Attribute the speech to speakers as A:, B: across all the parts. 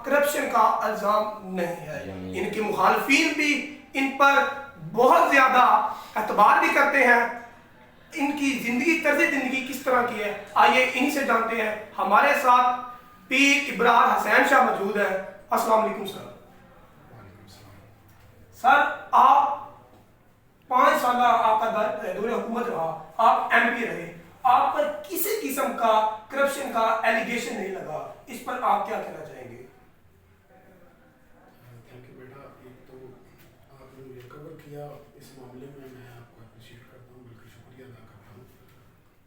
A: Corruption کا الزام نہیں ہے. ان کے مخالفین بھی ان پر بہت زیادہ اعتبار بھی کرتے ہیں. ان کی طرز زندگی کس طرح کی ہے آئیے انہی سے جانتے ہیں. ہمارے ساتھ پیر ابرار حسین شاہ موجود ہیں. السلام علیکم سر. سر آپ 5 سالہ آپ کا دور حکومت رہا, آپ ایم پی رہے, آپ پر کسی قسم کا کرپشن کا ایلیگیشن نہیں لگا, اس پر آپ کیا کہنا چاہیں گے؟
B: تھینک یو بیٹا. ایک تو آپ نے مجھے کور کیا اس معاملے میں آپ کو اپریشیٹ کرتا ہوں, بلکہ شکریہ ادا کرتا ہوں.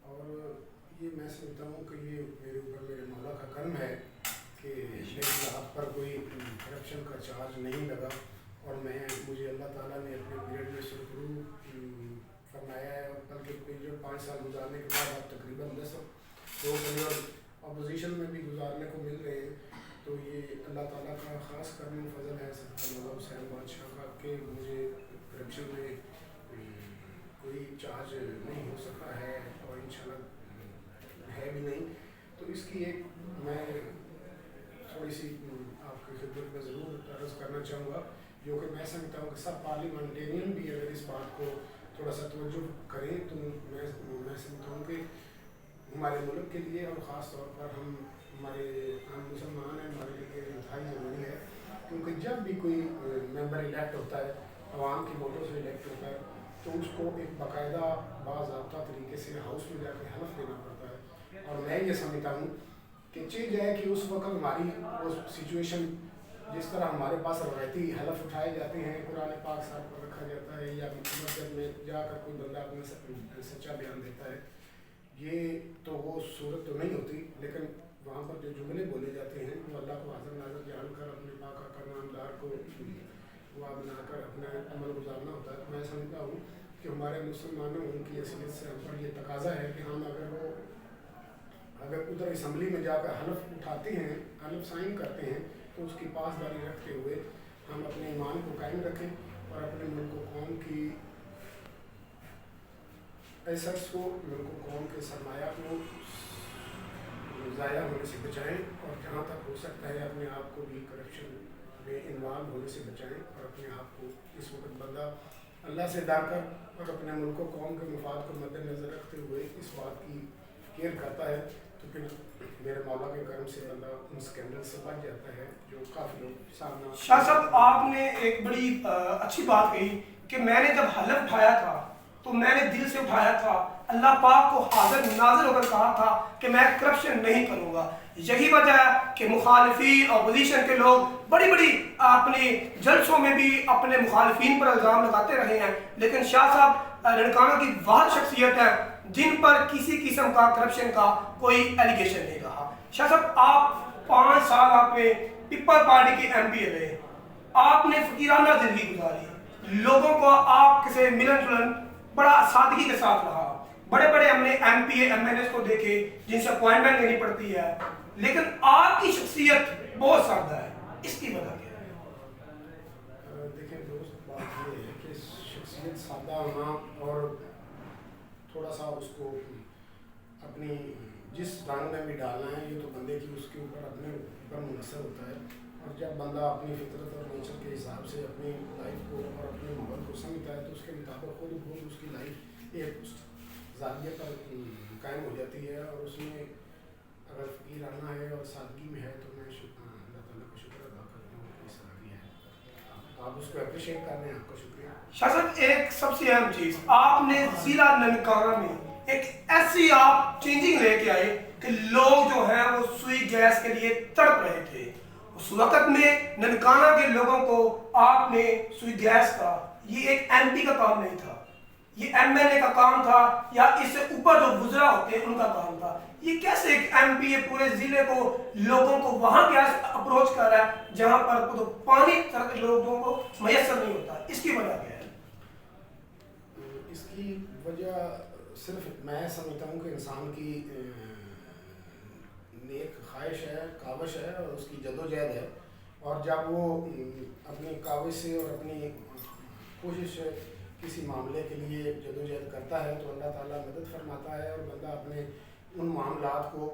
B: اور یہ میں سمجھتا ہوں کہ یہ میرے اوپر میرے مولا کا کرم ہے کہ میری ذات پر کوئی کرپشن کا چارج نہیں لگا, اور مجھے اللہ تعالیٰ نے اپنے پیریڈ میں سرخرو فرمایا ہے. اور بلکہ جو 5 سال گزارنے کے بعد آپ تقریباً 10 اور اپوزیشن میں بھی گزارنے کو مل رہے ہیں, تو یہ اللہ تعالیٰ کا خاص کرم و فضل ہے مولا حسین بادشاہ کا کہ مجھے کرپشن میں کوئی چارج نہیں ہو سکا ہے, اور انشاءاللہ ہے بھی نہیں. تو اس کی ایک میں تھوڑی سی آپ کی خدمت میں ضرور عرض کرنا چاہوں گا, جو کہ میں سمجھتا ہوں کہ سب پارلیمنٹرین بھی اگر اس بات کو تھوڑا سا توجہ کریں تو میں سمجھتا ہوں کہ ہمارے ملک کے لیے اور خاص طور پر ہمارے عام مسلمان ہیں, ہمارے لیے انتہائی ضروری ہے. کیونکہ جب بھی کوئی ممبر الیکٹ ہوتا ہے, عوام کی ووٹوں سے الیکٹ ہوتا ہے, تو اس کو ایک باقاعدہ باضابطہ طریقے سے ہاؤس میں جا کے حلف دینا پڑتا ہے. اور میں یہ سمجھتا ہوں کہ چیز ہے کہ اس وقت ہماری وہ سچویشن جس طرح ہمارے پاس روایتی حلف اٹھائے جاتے ہیں, قرآن پاک صاحب پر رکھا جاتا ہے, یا مسجد میں جا کر کوئی بندہ اپنا سچا بیان دیتا ہے, یہ تو وہ صورت تو نہیں ہوتی. لیکن وہاں پر جو جملے بولے جاتے ہیں وہ اللہ کو حاضر ناظر جان کر اپنے پاک کا نامدار کو دعا بنا کر اپنا عمل گزارنا ہوتا ہے. میں سمجھتا ہوں کہ ہمارے مسلمانوں ان کی حیثیت سے ہم پر یہ تقاضا ہے کہ ہم اگر ادھر اسمبلی میں جا کر حلف اٹھاتے ہیں, حلف سائن کرتے ہیں, تو اس کی پاسداری رکھتے ہوئے ہم اپنے ایمان کو قائم رکھیں اور اپنے ملک و قوم کی ایسٹس کو, ملک و قوم کے سرمایہ کو ضائع ہونے سے بچائیں, اور جہاں تک ہو سکتا ہے اپنے آپ کو بھی کرپشن میں انوالو ہونے سے بچائیں. اور اپنے آپ کو اس وقت بندہ اللہ سے ڈر کر اور اپنے ملک و قوم کے مفاد کو مد نظر رکھتے ہوئے اس بات کی کیئر کرتا ہے, تو پھر میرے مولا کے کرم سے بندہ ان اسکینڈل سے بچ جاتا ہے جو کافی لوگ سامنا.
A: شاہ صاحب آپ نے ایک بڑی اچھی بات کہی کہ میں نے جب حلف اٹھایا تھا تو میں نے دل سے اٹھایا تھا, اللہ پاک کو حاضر ناظر ہو کر کہا تھا کہ میں کرپشن نہیں کروں گا. یہی وجہ ہے کہ مخالفین اور اپوزیشن کے لوگ بڑی بڑی اپنے جلسوں میں بھی اپنے مخالفین پر الزام لگاتے رہے ہیں, لیکن شاہ صاحب لڑکانہ کی واحد شخصیت ہے جن پر کسی قسم کا کرپشن کا کوئی ایلیگیشن نہیں رہا. شاہ صاحب آپ 5 سال آپ نے پیپل پارٹی کے ایم پی رہے, آپ نے فقیرانہ زندگی گزاری, لوگوں کو آپ سے ملن جلن بڑا سادگی کے ساتھ رہا. بڑے بڑے ہم نے M P A M L S کو دیکھے جن سے اپوائنٹمنٹ لینی پڑتی ہے, لیکن آپ کی شخصیت بہت سادہ ہے, اس کی وجہ کیا ہے؟
B: دیکھیں دوست, بات یہ ہے کہ شخصیت سادہ ہونا اور تھوڑا سا اس کو اپنی جس رنگ میں بھی ڈالنا ہے, یہ تو بندے کی اس کے اوپر اپنے اوپر منحصر ہوتا ہے. اور جب بندہ اپنی فطرت اور نیچر کے حساب سے اپنی لائف کو اور اپنے ماحول کو سمجھتا ہے, تو اس کے مطابق خود بخود اس کی لائف ایک زاویے پر قائم ہو جاتی ہے. اور اس میں اگر فقیرانہ ہے اور سادگی میں ہے تو میں اللہ تعالیٰ کا شکر ادا کرتا ہوں کہ اس طرح کی ہے. آپ اس کو اپریشیٹ کر رہے ہیں, آپ کا شکریہ.
A: شاہ صاحب ایک سب سے اہم چیز, آپ نے ضلع ننکانہ میں ایک ایسی آپ چینجنگ لے کے آئے کہ لوگ جو ہیں وہ سوئی گیس کے لیے تڑپ رہے تھے. اس وقت میں ننکانہ کے لوگوں کو آپ نے سوئی گیس کا, یہ ایک ایم پی کا کام نہیں تھا, یہ ایم ایل اے کا کام تھا, یا اس سے اوپر جو وزراء ہوتے ہیں ان کا کام تھا. یہ کیسے ایک ایم پی پورے ضلع کو لوگوں کو وہاں گیس اپروچ کر رہا ہے جہاں پر پانی لوگوں کو میسر نہیں ہوتا, اس کی وجہ کیا ہے؟
B: اس کی وجہ صرف میں سمجھتا ہوں کہ انسان کی نیک خواہش ہے, کاوش ہے, اور اس کی جدوجہد ہے. اور جب وہ اپنی کاوش سے اور اپنی کوشش سے کسی معاملے کے لیے جدوجہد کرتا ہے تو اللہ تعالیٰ مدد فرماتا ہے, اور بندہ اپنے ان معاملات کو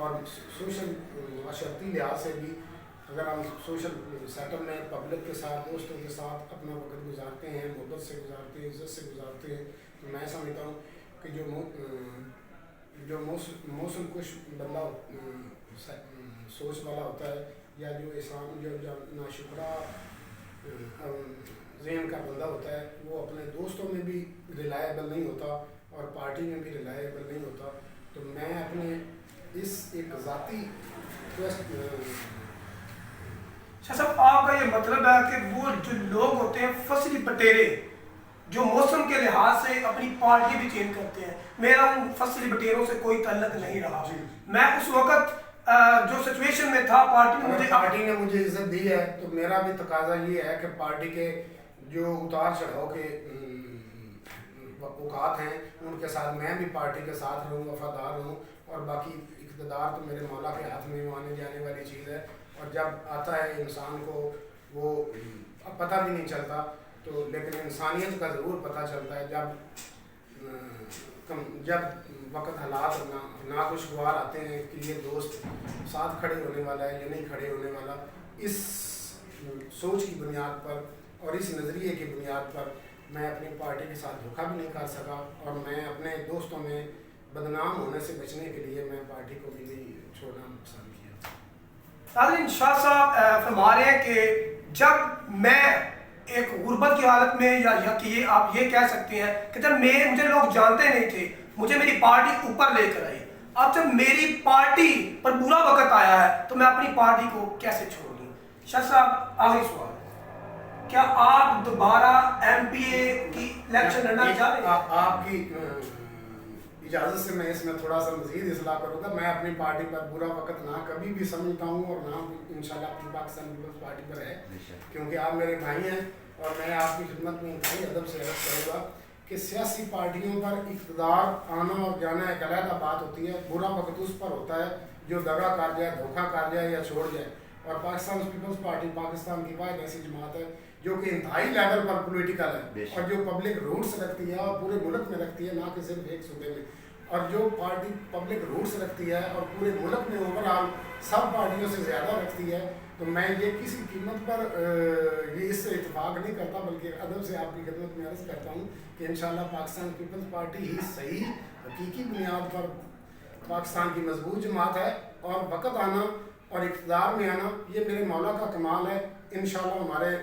B: اور سوشل معاشرتی لحاظ سے بھی اگر ہم سوشل سیٹ اپ میں پبلک کے ساتھ دوستوں کے ساتھ اپنا وقت گزارتے ہیں، محبت سے گزارتے ہیں، عزت سے گزارتے ہیں، تو میں سمجھتا ہوں کہ جو موسم کش بندہ سوچ والا ہوتا ہے، یا جو انسان جو ناشکرا ذہن کا بندہ ہوتا ہے، وہ اپنے دوستوں میں بھی ریلائبل نہیں ہوتا اور پارٹی میں بھی ریلائبل نہیں ہوتا. تو میں اپنے اس ایک ذاتی
A: شاہ صاحب آپ کا یہ مطلب ہے کہ وہ جو لوگ ہوتے ہیں فصلی بٹیرے جو موسم کے لحاظ سے اپنی پارٹی بھی چینج کرتے ہیں، میرا ان فصلی بٹیروں سے کوئی تعلق نہیں رہا. میں اس وقت جو سچویشن میں تھا
B: پارٹی نے مجھے عزت دی ہے، تو میرا بھی تقاضا یہ ہے کہ پارٹی کے جو اتار چڑھاؤ کے اوقات ہیں ان کے ساتھ میں بھی پارٹی کے ساتھ رہوں، وفادار رہوں. اور باقی اقتدار تو میرے مولا کے ہاتھ میں آنے جانے والی چیز ہے، اور جب آتا ہے انسان کو وہ پتہ بھی نہیں چلتا، تو لیکن انسانیت کا ضرور پتہ چلتا ہے جب وقت حالات ناخوشگوار آتے ہیں کہ یہ دوست ساتھ کھڑے ہونے والا ہے یا نہیں کھڑے ہونے والا. اس سوچ کی بنیاد پر اور اس نظریے کی بنیاد پر میں اپنی پارٹی کے ساتھ دھوکہ بھی نہیں کر سکا، اور میں اپنے دوستوں میں بدنام ہونے سے بچنے کے لیے میں پارٹی کو بھی نہیں چھوڑنا پسند کیا.
A: ناظرین، شاہ صاحب فرما رہے ہیں کہ جب میں ایک غربت کی حالت میں یا کہ آپ یہ کہہ سکتے ہیں کہ جب مجھے لوگ جانتے نہیں تھے، مجھے میری پارٹی اوپر لے کر آئی. اب جب میری پارٹی پر برا وقت آیا ہے تو میں اپنی پارٹی کو کیسے چھوڑ دوں؟ شاہ صاحب آخری سوال، کیا آپ دوبارہ ایم پی اے کی الیکشن لڑنا چاہ رہے ہیں؟
B: آپ کی اجازت سے میں اس میں تھوڑا سا مزید اصلاح کروں گا. میں اپنی پارٹی پر برا وقت نہ کبھی بھی سمجھتا ہوں، اور نہ انشاءاللہ اپنی پاکستان پیپلز پارٹی پر ہے، کیونکہ آپ میرے بھائی ہیں. اور میں آپ کی خدمت میں انتہائی ادب سے عرض کروں گا کہ سیاسی پارٹیوں پر اقتدار آنا اور جانا ایک علیحدہ بات ہوتی ہے. برا وقت اس پر ہوتا ہے جو دغا کر جائے، دھوکہ کر جائے یا چھوڑ جائے. اور پاکستان پیپلز پارٹی پاکستان کی واحد ایسی جماعت ہے جو کہ انتہائی لیول پر پولیٹیکل ہے، اور جو پبلک روٹس رکھتی ہے اور پورے ملک میں رکھتی ہے، نہ کہ صرف ایک صوبے میں. اور جو پارٹی پبلک روٹس رکھتی ہے اور پورے ملک میں اوور آل سب پارٹیوں سے زیادہ رکھتی ہے. تو میں یہ کسی قیمت پر یہ اس سے اتفاق نہیں کرتا، بلکہ ادب سے آپ کی خدمت میں عرض کرتا ہوں کہ انشاءاللہ پاکستان پیپلز پارٹی ہی صحیح حقیقی بنیاد پر پاکستان کی مضبوط جماعت ہے. اور وقت آنا اور اقتدار میں آنا یہ میرے مولا کا کمال ہے. انشاءاللہ ہمارے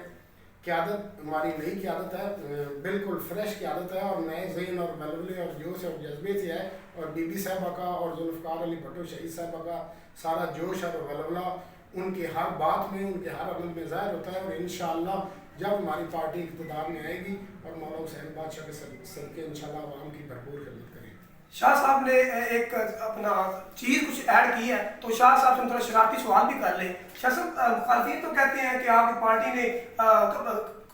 B: قیادت ہماری نئی قیادت ہے، بالکل فریش قیادت ہے، اور نئے ذہن اور بلبلے اور جوش اور جذبے سے ہے. اور بی بی صاحبہ کا اور ذوالفقار علی بھٹو شہید صاحبہ کا سارا جوش اور بلبلہ ان کی ہر بات میں، ان کے ہر عمل میں ظاہر ہوتا ہے. اور انشاءاللہ جب ہماری پارٹی اقتدار میں آئے گی اور مولا حسین بادشاہ کے صدقے انشاءاللہ عوام کی بھرپور خدمت کریں گے.
A: شاہ صاحب نے ایک اپنا چیز کچھ ایڈ کی ہے، تو شاہ صاحب سے ہم تھوڑا شرارتی سوال بھی کر لیں. شاہ صاحب، مخالفین تو کہتے ہیں کہ آپ کی پارٹی نے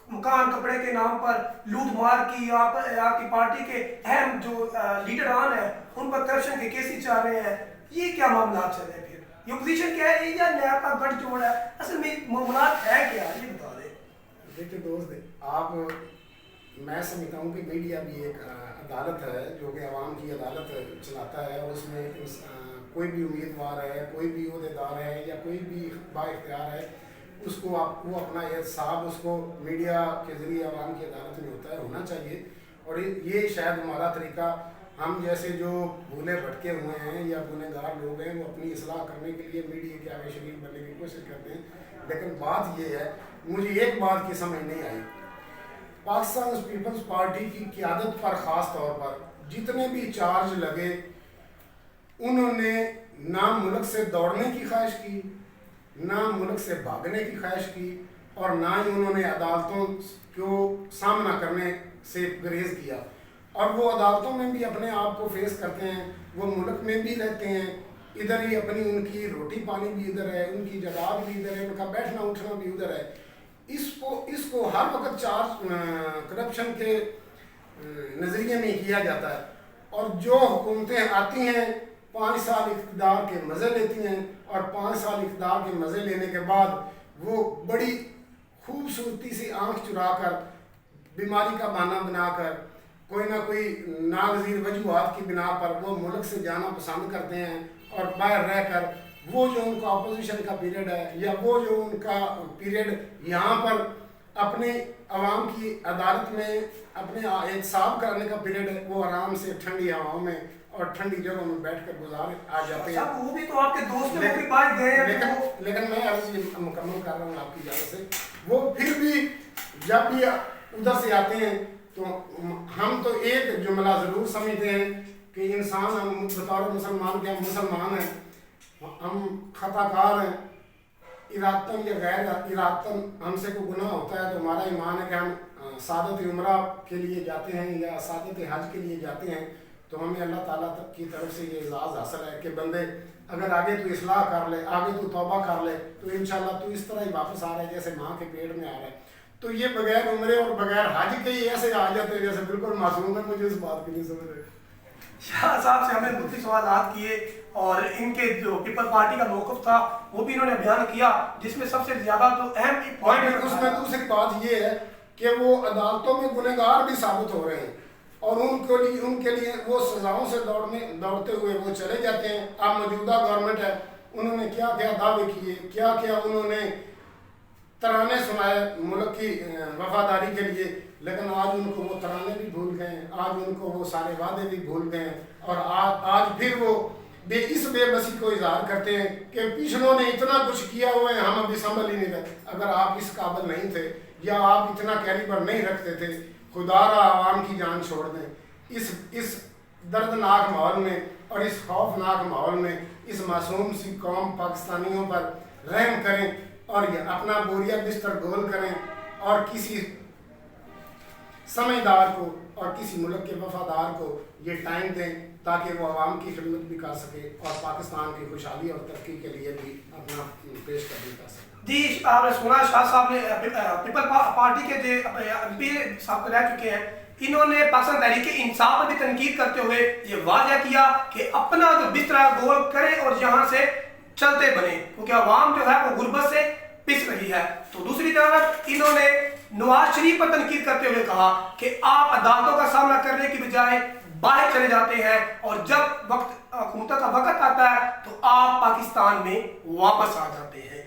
A: مکان کپڑے کے نام پر لوٹ مار کی، آپ کی پارٹی کے اہم جو لیڈران ہیں ان پر کرپشن کے کیسز چل رہے ہیں. یہ کیا معاملات چل رہے ہیں؟ پھر یہ اپوزیشن کیا ہے یا نیب کا گٹھ جوڑ ہے؟ اصل میں معاملات ہے کیا، یہ بتا دیں.
B: دیکھیے دوست، آپ میں سمجھتا ہوں کہ میڈیا بھی ایک عدالت ہے جو کہ عوام کی عدالت چلاتا ہے، اور اس میں کوئی بھی امیدوار ہے، کوئی بھی عہدیدار ہے یا کوئی بھی با اختیار ہے، اس کو وہ اپنا احتساب اس کو میڈیا کے ذریعے عوام کی عدالت میں ہونا چاہیے. اور یہ شاید ہمارا طریقہ، ہم جیسے جو بھولے بھٹکے ہوئے ہیں یا گنہ گار لوگ ہیں وہ اپنی اصلاح کرنے کے لیے میڈیا کے آگے شریک بننے کی کوشش کرتے ہیں. لیکن بات یہ ہے، مجھے ایک بات کی سمجھ نہیں آئی، پاکستان پیپلز پارٹی کی قیادت پر خاص طور پر جتنے بھی چارج لگے، انہوں نے نہ ملک سے دوڑنے کی خواہش کی، نہ ملک سے بھاگنے کی خواہش کی، اور نہ ہی انہوں نے عدالتوں کو سامنا کرنے سے گریز کیا. اور وہ عدالتوں میں بھی اپنے آپ کو فیس کرتے ہیں، وہ ملک میں بھی رہتے ہیں، ادھر ہی اپنی ان کی روٹی پانی بھی ادھر ہے، ان کی جگہ بھی ادھر ہے، ان کا بیٹھنا اٹھنا بھی ادھر ہے. اس کو ہر وقت چارج کرپشن کے نظریے میں کیا جاتا ہے. اور جو حکومتیں آتی ہیں 5 سال اقتدار کے مزے لیتی ہیں، اور 5 سال اقتدار کے مزے لینے کے بعد وہ بڑی خوبصورتی سے آنکھ چرا کر، بیماری کا بہانہ بنا کر، کوئی نہ کوئی ناگزیر وجوہات کی بنا پر وہ ملک سے جانا پسند کرتے ہیں، اور باہر رہ کر وہ جو ان کا اپوزیشن کا پیریڈ ہے یا وہ جو ان کا پیریڈ یہاں پر اپنی عوام کی عدالت میں اپنے احتساب کرنے کا پیریڈ ہے، وہ آرام سے ٹھنڈی ہواؤں میں اور ٹھنڈی جگہوں میں بیٹھ کر گزار آ جاتے ہیں۔
A: وہ بھی تو آپ کے دوست ہیں، وہ بھی باہر گئے ہیں۔
B: لیکن میں عرض یہ مکمل کر رہا ہوں آپ کی اجازت سے، وہ پھر بھی جب بھی ادھر سے آتے ہیں تو ہم تو ایک جملہ ضرور سمجھتے ہیں کہ انسان ہم بطور مسلمان کے ہم مسلمان ہیں، ہم خطا کار ہیں، ارادتاً یا غیر ارادتاً ہم سے کوئی گناہ ہوتا ہے تو ہمارا ایمان ہے کہ ہم سعادت عمرہ کے لیے جاتے ہیں یا سعادت حج کے لیے جاتے ہیں، تو ہمیں اللہ تعالیٰ کی طرف سے یہ اعزاز حاصل ہے کہ بندے اگر آگے تو اصلاح کر لے، آگے تو توبہ کر لے تو انشاءاللہ تو اس طرح ہی واپس آ رہا ہے جیسے ماں کے پیٹ میں آ رہا ہے۔ تو یہ بغیر عمرے اور بغیر حج کے ہی ایسے آ جاتے ہیں جیسے بالکل معصوم ہے، مجھے اس بات کی نہیں سمجھ رہے۔
A: شاہ صاحب سے ہمیں مختلف سوالات کیے اور ان کے جو پیپل پارٹی کا موقف تھا وہ بھی انہوں نے بیان کیا، جس میں سب سے زیادہ تو اہم پوائنٹ
B: اس میں دوسری بات یہ ہے کہ وہ عدالتوں میں گنہگار بھی ثابت ہو رہے ہیں اور ان کے لیے وہ سزاؤں سے دوڑتے ہوئے وہ چلے جاتے ہیں۔ اب موجودہ گورنمنٹ ہے، انہوں نے کیا کیا دعوے کیے، کیا کیا انہوں نے ترانے سنائے ملک کی وفاداری کے لیے، لیکن آج ان کو وہ ترانے بھی بھول گئے ہیں، آج ان کو وہ سارے وعدے بھی بھول گئے ہیں اور آج پھر وہ اس بے بسی کو اظہار کرتے ہیں کہ پچھلوں نے اتنا کچھ کیا ہوا ہے، ہم ابھی سنبھل ہی نہیں رہے۔ اگر آپ اس قابل نہیں تھے یا آپ اتنا کیلیبر نہیں رکھتے تھے، خدا را عوام کی جان چھوڑ دیں۔ اس دردناک ماحول میں اور اس خوفناک ماحول میں اس معصوم سی قوم پاکستانیوں پر رحم کریں اور یہ اپنا بوریا بستر گول کریں اور کسی سمجھدار کو اور کسی ملک کے وفادار کو یہ ٹائم دیں تاکہ وہ عوام کی خدمت بھی کر سکے اور پاکستان کی خوشحالی اور ترقی کے لیے بھی اپنا پیش قدمی کر سکے۔
A: جی آپ نے سنا شاہ صاحب نے پیپل پارٹی کے جو ایم پی صاحب رہ چکے ہیں، انہوں نے پاکستان تحریک انصاف پر بھی تنقید کرتے ہوئے یہ واضح کیا کہ اپنا جو بستر گول کریں اور یہاں سے چلتے بنے، کیونکہ عوام جو ہے وہ غربت سے پس رہی ہے۔ تو دوسری طرف انہوں نے نواز شریف پر تنقید کرتے ہوئے کہا کہ آپ عدالتوں کا سامنا کرنے کی بجائے باہر چلے جاتے ہیں اور جب وقت حکومت کا وقت آتا ہے تو آپ پاکستان میں واپس آ جاتے ہیں۔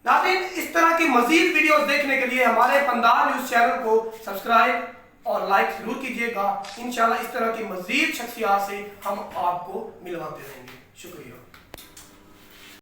A: ناظرین، اس طرح کی مزید ویڈیوز دیکھنے کے لیے ہمارے پندار نیوز چینل کو سبسکرائب اور لائک ضرور کیجیے گا۔ انشاءاللہ اس طرح کی مزید شخصیات سے ہم آپ کو ملواتے رہیں گے۔ شکریہ۔